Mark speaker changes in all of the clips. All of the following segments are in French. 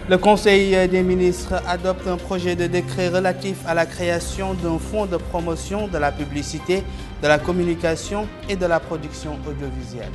Speaker 1: Le Conseil des ministres adopte un projet de décret relatif à la création d'un fonds de promotion de la publicité, de la communication et de la production audiovisuelle.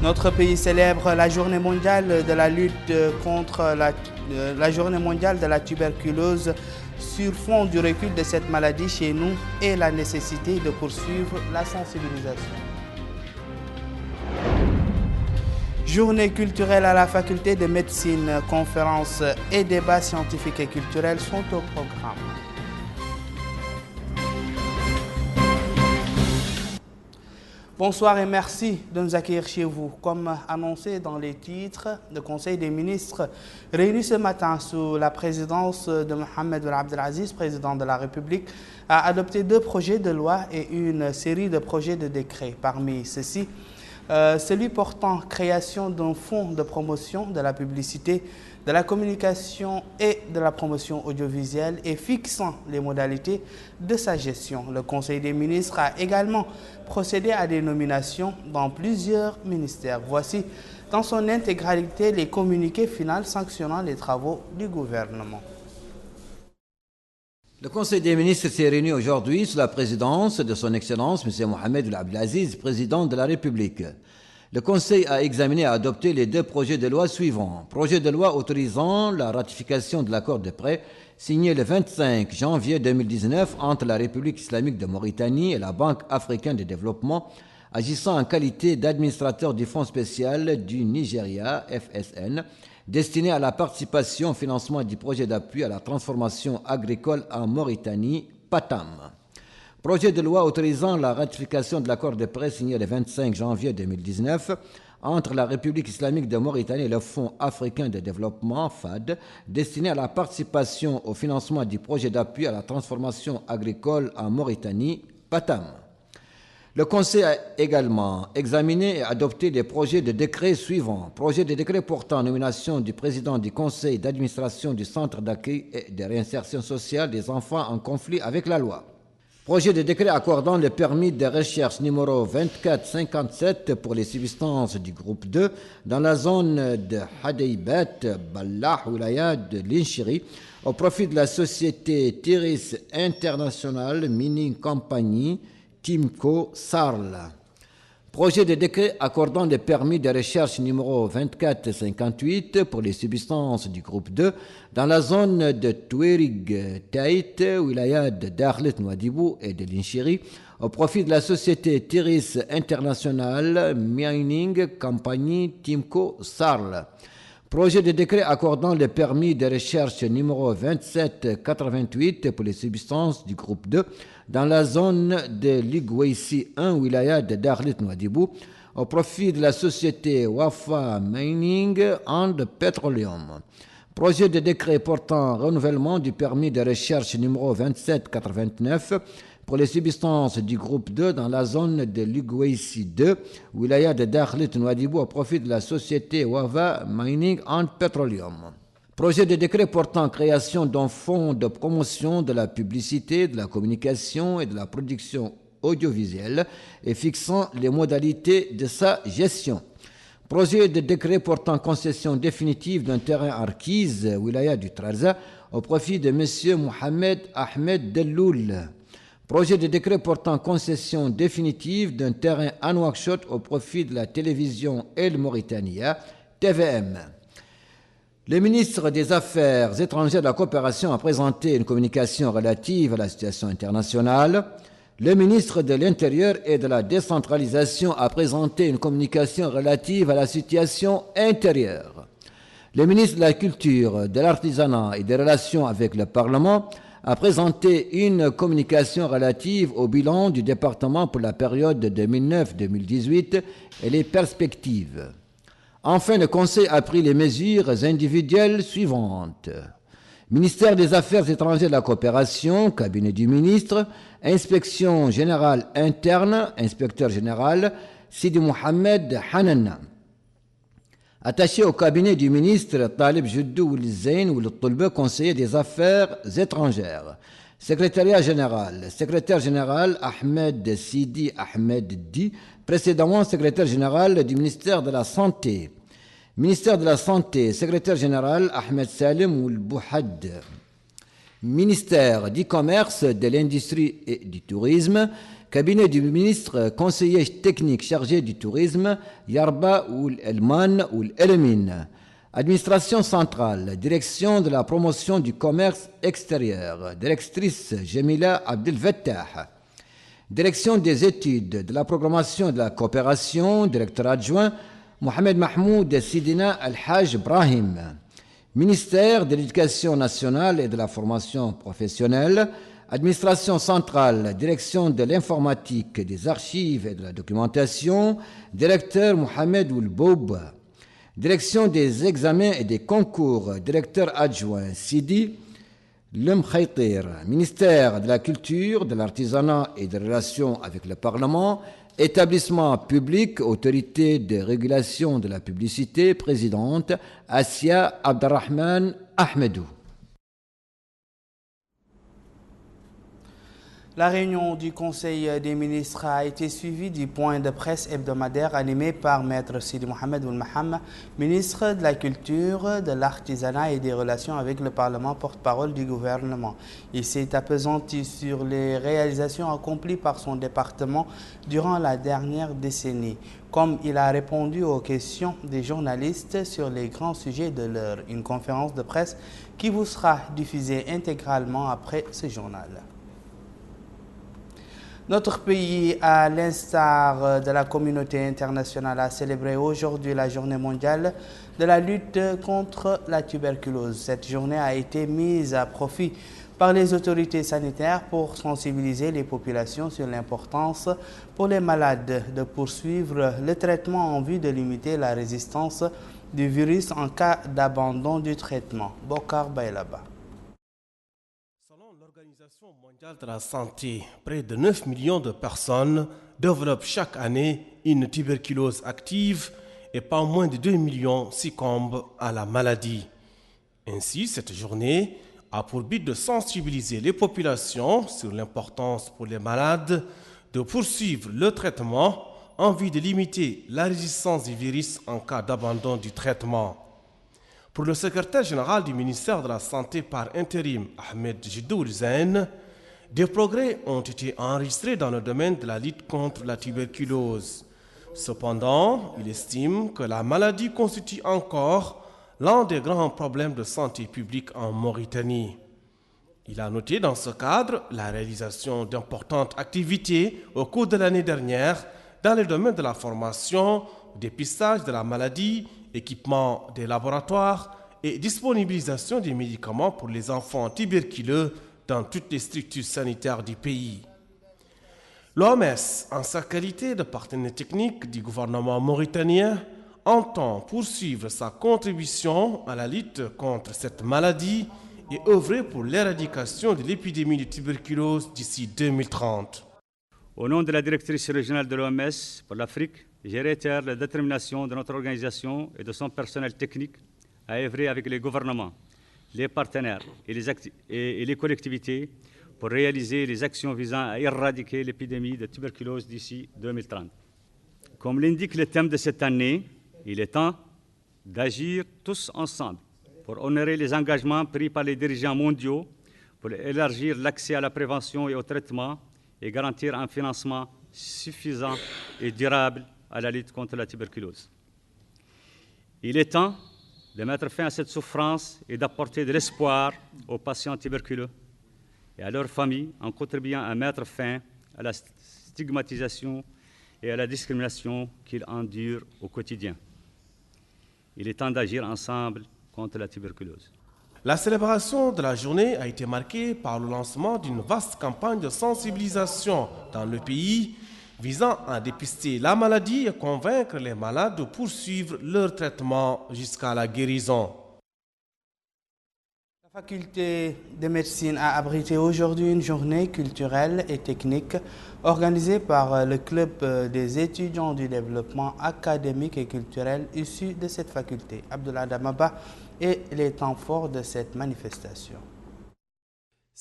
Speaker 1: Notre pays célèbre la journée mondiale de la lutte contre la journée mondiale de la tuberculose sur fond du recul de cette maladie chez nous et la nécessité de poursuivre la sensibilisation. Journée culturelle à la faculté de médecine, conférences et débats scientifiques et culturels sont au programme. Bonsoir et merci de nous accueillir chez vous. Comme annoncé dans les titres, le Conseil des ministres réuni ce matin sous la présidence de Mohamed Ben Abdelaziz, président de la République, a adopté 2 projets de loi et une série de projets de décrets. Parmi ceux-ci, celui portant création d'un fonds de promotion de la publicité, de la communication et de la promotion audiovisuelle et fixant les modalités de sa gestion. Le Conseil des ministres a également procédé à des nominations dans plusieurs ministères. Voici dans son intégralité les communiqués finaux sanctionnant les travaux du gouvernement.
Speaker 2: Le Conseil des ministres s'est réuni aujourd'hui sous la présidence de son Excellence M. Mohamed Ben Abdelaziz, président de la République. Le Conseil a examiné et adopté les 2 projets de loi suivants. Projet de loi autorisant la ratification de l'accord de prêt signé le 25 janvier 2019 entre la République islamique de Mauritanie et la Banque africaine de développement, agissant en qualité d'administrateur du Fonds spécial du Nigeria, FSN, destiné à la participation au financement du projet d'appui à la transformation agricole en Mauritanie, PATAM. Projet de loi autorisant la ratification de l'accord de prêt signé le 25 janvier 2019 entre la République islamique de Mauritanie et le Fonds africain de développement, FAD, destiné à la participation au financement du projet d'appui à la transformation agricole en Mauritanie, PATAM. Le Conseil a également examiné et adopté les projets de décret suivants. Projet de décret portant nomination du président du Conseil d'administration du Centre d'accueil et de réinsertion sociale des enfants en conflit avec la loi. Projet de décret accordant le permis de recherche numéro 2457 pour les substances du groupe 2 dans la zone de Hadeibat, Ballah, Wilaya de Linchiri, au profit de la société Tiris International Mining Company, Timco Sarl. Projet de décret accordant le permis de recherche numéro 2458 pour les substances du groupe 2 dans la zone de Touerig Taït, wilaya de Dakhlet Nouadhibou et de Linchiri, au profit de la société Tiris International Mining Company Timco Sarl. Projet de décret accordant le permis de recherche numéro 2788 pour les substances du groupe 2 dans la zone de Ligweissi 1, wilaya de Dakhlet Nouadhibou, au profit de la société Wafa Mining and Petroleum. Projet de décret portant renouvellement du permis de recherche numéro 2789 pour les substances du groupe 2 dans la zone de Ligweissi 2, wilaya de Dakhlet Nouadhibou, au profit de la société Wafa Mining and Petroleum. Projet de décret portant création d'un fonds de promotion de la publicité, de la communication et de la production audiovisuelle et fixant les modalités de sa gestion. Projet de décret portant concession définitive d'un terrain Arkiz, wilaya du Trarza, au profit de M. Mohamed Ahmed Delloul. Projet de décret portant concession définitive d'un terrain à Nouakchott au profit de la télévision El Mauritania, TVM. Le ministre des Affaires étrangères et de la coopération a présenté une communication relative à la situation internationale. Le ministre de l'Intérieur et de la décentralisation a présenté une communication relative à la situation intérieure. Le ministre de la Culture, de l'Artisanat et des Relations avec le Parlement a présenté une communication relative au bilan du département pour la période 2009-2018 et les perspectives. Enfin, le Conseil a pris les mesures individuelles suivantes. Ministère des Affaires étrangères et de la coopération, cabinet du ministre, inspection générale interne, inspecteur général, Sidi Mohamed Hanana. Attaché au cabinet du ministre Talib Juddou Oulzain ou le Toulbe, conseiller des Affaires étrangères. Secrétariat général, secrétaire général Ahmed Sidi Ahmed Di, précédemment secrétaire général du ministère de la Santé. Ministère de la Santé, secrétaire général Ahmed Salim Ould Bouhad. Ministère du Commerce, de l'Industrie et du Tourisme. Cabinet du ministre, conseiller technique chargé du tourisme, Yarba Ould Elman Ould Elmin. Administration centrale, direction de la promotion du commerce extérieur, directrice Jamila Abdel Fattah. Direction des études, de la programmation et de la coopération, directeur adjoint Mohamed Mahmoud Sidina Al-Haj Ibrahim. Ministère de l'Éducation nationale et de la formation professionnelle, administration centrale, direction de l'informatique, des archives et de la documentation, directeur Mohamed Ould Boub. Direction des examens et des concours, directeur adjoint Sidi Lemkhaytir. Ministère de la Culture, de l'Artisanat et des Relations avec le Parlement, établissement public, autorité de régulation de la publicité, présidente Asia Abderrahman Ahmedou.
Speaker 1: La réunion du Conseil des ministres a été suivie du point de presse hebdomadaire animé par Maître Sidi Mohamed Ould Maham, ministre de la Culture, de l'Artisanat et des Relations avec le Parlement, porte-parole du gouvernement. Il s'est appesanti sur les réalisations accomplies par son département durant la dernière décennie, comme il a répondu aux questions des journalistes sur les grands sujets de l'heure. Une conférence de presse qui vous sera diffusée intégralement après ce journal. Notre pays, à l'instar de la communauté internationale, a célébré aujourd'hui la journée mondiale de la lutte contre la tuberculose. Cette journée a été mise à profit par les autorités sanitaires pour sensibiliser les populations sur l'importance pour les malades de poursuivre le traitement en vue de limiter la résistance du virus en cas d'abandon du traitement. Bokar Baylaba.
Speaker 3: L'Organisation mondiale de la santé, près de 9 millions de personnes développent chaque année une tuberculose active et pas moins de 2 millions succombent à la maladie. Ainsi, cette journée a pour but de sensibiliser les populations sur l'importance pour les malades de poursuivre le traitement en vue de limiter la résistance du virus en cas d'abandon du traitement. Pour le secrétaire général du ministère de la Santé par intérim, Ahmed Jiddoul Zain, des progrès ont été enregistrés dans le domaine de la lutte contre la tuberculose. Cependant, il estime que la maladie constitue encore l'un des grands problèmes de santé publique en Mauritanie. Il a noté dans ce cadre la réalisation d'importantes activités au cours de l'année dernière dans le domaine de la formation, dépistage de la maladie, équipement des laboratoires et disponibilisation des médicaments pour les enfants tuberculeux dans toutes les structures sanitaires du pays. L'OMS, en sa qualité de partenaire technique du gouvernement mauritanien, entend poursuivre sa contribution à la lutte contre cette maladie et œuvrer pour l'éradication de l'épidémie de tuberculose d'ici 2030.
Speaker 4: Au nom de la directrice régionale de l'OMS pour l'Afrique, je réitère la détermination de notre organisation et de son personnel technique à œuvrer avec les gouvernements, les partenaires et les collectivités pour réaliser les actions visant à éradiquer l'épidémie de tuberculose d'ici 2030. Comme l'indique le thème de cette année, il est temps d'agir tous ensemble pour honorer les engagements pris par les dirigeants mondiaux pour élargir l'accès à la prévention et au traitement et garantir un financement suffisant et durable à la lutte contre la tuberculose. Il est temps de mettre fin à cette souffrance et d'apporter de l'espoir aux patients tuberculeux et à leurs familles en contribuant à mettre fin à la stigmatisation et à la discrimination qu'ils endurent au quotidien. Il est temps d'agir ensemble contre la tuberculose.
Speaker 3: La célébration de la journée a été marquée par le lancement d'une vaste campagne de sensibilisation dans le pays visant à dépister la maladie et convaincre les malades de poursuivre leur traitement jusqu'à la guérison.
Speaker 1: La faculté de médecine a abrité aujourd'hui une journée culturelle et technique organisée par le club des étudiants du développement académique et culturel issus de cette faculté. Abdullah Damaba est les temps forts de cette manifestation.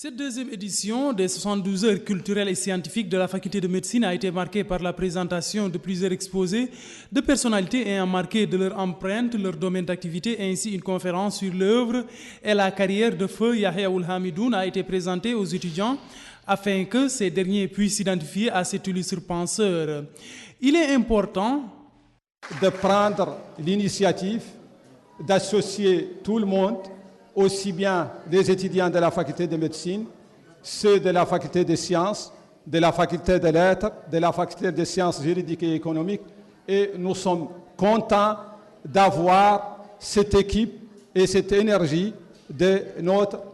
Speaker 5: Cette deuxième édition des 72 heures culturelles et scientifiques de la faculté de médecine a été marquée par la présentation de plusieurs exposés de personnalités ayant marqué de leur empreinte, leur domaine d'activité, ainsi une conférence sur l'œuvre et la carrière de feu Yahya Ould Hamidoun a été présentée aux étudiants afin que ces derniers puissent s'identifier à cet illustre penseur. Il est important
Speaker 6: de prendre l'initiative d'associer tout le monde, aussi bien les étudiants de la faculté de médecine, ceux de la faculté des sciences, de la faculté des lettres, de la faculté des sciences juridiques et économiques. Et nous sommes contents d'avoir cette équipe et cette énergie de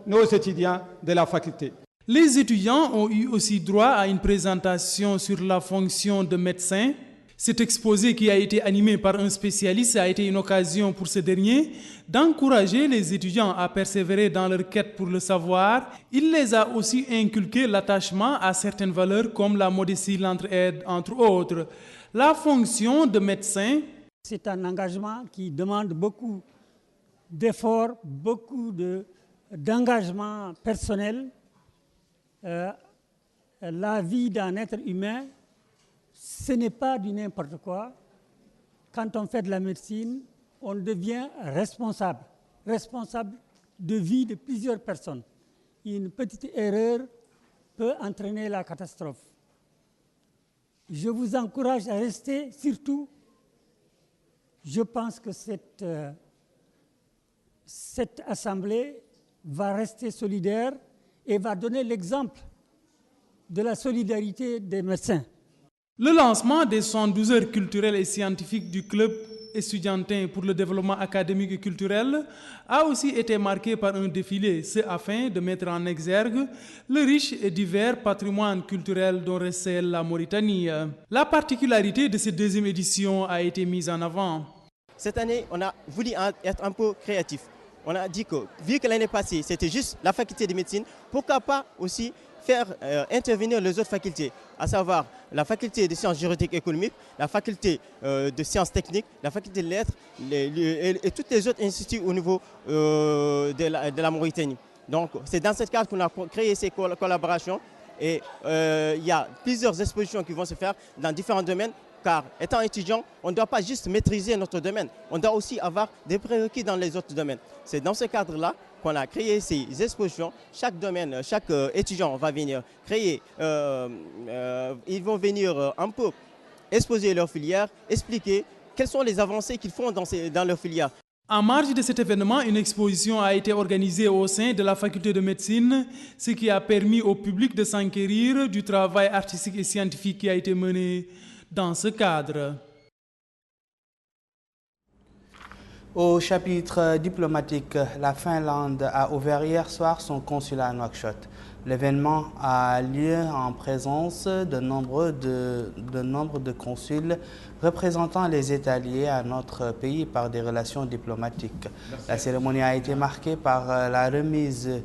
Speaker 6: nos étudiants de la faculté.
Speaker 5: Les étudiants ont eu aussi droit à une présentation sur la fonction de médecin. Cet exposé qui a été animé par un spécialiste a été une occasion pour ce dernier d'encourager les étudiants à persévérer dans leur quête pour le savoir. Il les a aussi inculqué l'attachement à certaines valeurs comme la modestie, l'entraide, entre autres. La fonction de médecin,
Speaker 7: c'est un engagement qui demande beaucoup d'efforts, beaucoup d'engagement personnel. La vie d'un être humain, ce n'est pas du n'importe quoi. Quand on fait de la médecine, on devient responsable de vie de plusieurs personnes. Une petite erreur peut entraîner la catastrophe. Je vous encourage à rester, surtout, je pense que cette assemblée va rester solidaire et va donner l'exemple de la solidarité des médecins.
Speaker 5: Le lancement des 72 heures culturelles et scientifiques du club estudiantin pour le développement académique et culturel a aussi été marqué par un défilé, ce afin de mettre en exergue le riche et divers patrimoine culturel dont recèle la Mauritanie. La particularité de cette deuxième édition a été mise en avant.
Speaker 8: Cette année, on a voulu être un peu créatif. On a dit que, vu que l'année passée, c'était juste la faculté de médecine, pourquoi pas aussi faire intervenir les autres facultés, à savoir la faculté de sciences juridiques et économiques, la faculté de sciences techniques, la faculté de lettres et tous les autres instituts au niveau de la Mauritanie. Donc c'est dans ce cadre qu'on a créé ces collaborations et il y a plusieurs expositions qui vont se faire dans différents domaines. Car étant étudiant, on ne doit pas juste maîtriser notre domaine, on doit aussi avoir des prérequis dans les autres domaines. C'est dans ce cadre-là qu'on a créé ces expositions. Chaque domaine, chaque étudiant va venir créer, ils vont venir un peu exposer leur filière, expliquer quelles sont les avancées qu'ils font dans leur filière.
Speaker 5: En marge de cet événement, une exposition a été organisée au sein de la faculté de médecine, ce qui a permis au public de s'enquérir du travail artistique et scientifique qui a été mené dans ce cadre.
Speaker 1: Au chapitre diplomatique, la Finlande a ouvert hier soir son consulat à Nouakchott. L'événement a lieu en présence de nombre de consuls représentant les États liés à notre pays par des relations diplomatiques. La cérémonie a été marquée par la remise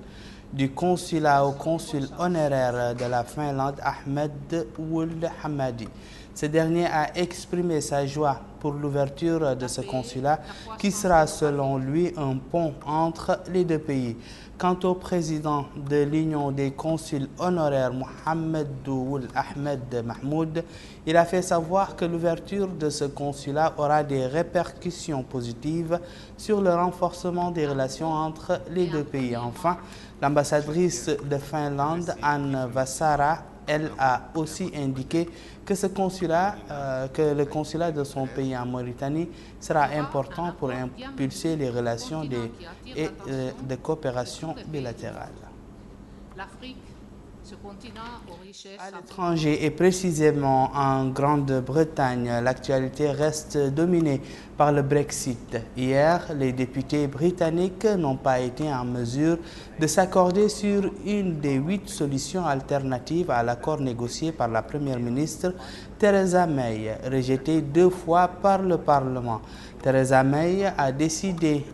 Speaker 1: du consulat au consul honoraire de la Finlande, Ahmed Ould Hamadi. Ce dernier a exprimé sa joie pour l'ouverture de ce consulat qui sera selon lui un pont entre les deux pays. Quant au président de l'Union des consuls honoraires, Mohamed Ould Ahmed Mahmoud, il a fait savoir que l'ouverture de ce consulat aura des répercussions positives sur le renforcement des relations entre les deux pays. Enfin, l'ambassadrice de Finlande, Anne Vassara, elle a aussi indiqué que que le consulat de son pays en Mauritanie sera important pour impulser les relations de coopération bilatérale.
Speaker 9: L'Afrique, ce continent aux richesses.
Speaker 1: À l'étranger et précisément en Grande-Bretagne, l'actualité reste dominée par le Brexit. Hier, les députés britanniques n'ont pas été en mesure de s'accorder sur une des 8 solutions alternatives à l'accord négocié par la Première ministre Theresa May, rejeté 2 fois par le Parlement. Theresa May a décidé,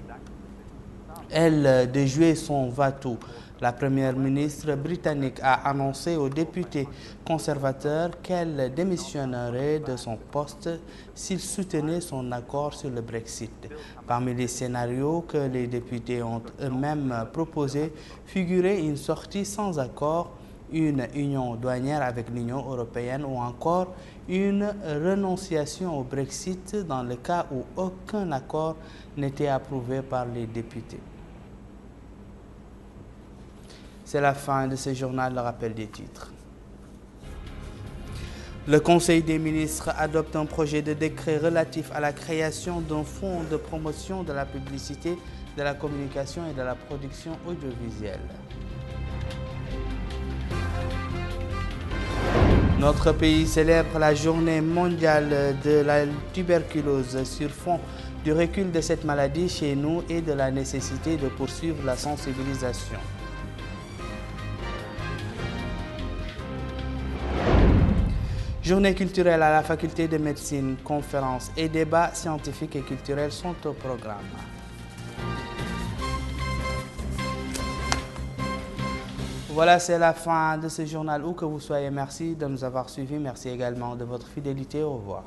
Speaker 1: elle, de jouer son va-tout La première ministre britannique a annoncé aux députés conservateurs qu'elle démissionnerait de son poste s'ils soutenaient son accord sur le Brexit. Parmi les scénarios que les députés ont eux-mêmes proposés figurait une sortie sans accord, une union douanière avec l'Union européenne ou encore une renonciation au Brexit dans le cas où aucun accord n'était approuvé par les députés. C'est la fin de ce journal, le rappel des titres. Le Conseil des ministres adopte un projet de décret relatif à la création d'un fonds de promotion de la publicité, de la communication et de la production audiovisuelle. Notre pays célèbre la journée mondiale de la tuberculose sur fond du recul de cette maladie chez nous et de la nécessité de poursuivre la sensibilisation. Journée culturelle à la faculté de médecine, conférences et débats scientifiques et culturels sont au programme. Voilà, c'est la fin de ce journal. Où que vous soyez, merci de nous avoir suivis. Merci également de votre fidélité. Au revoir.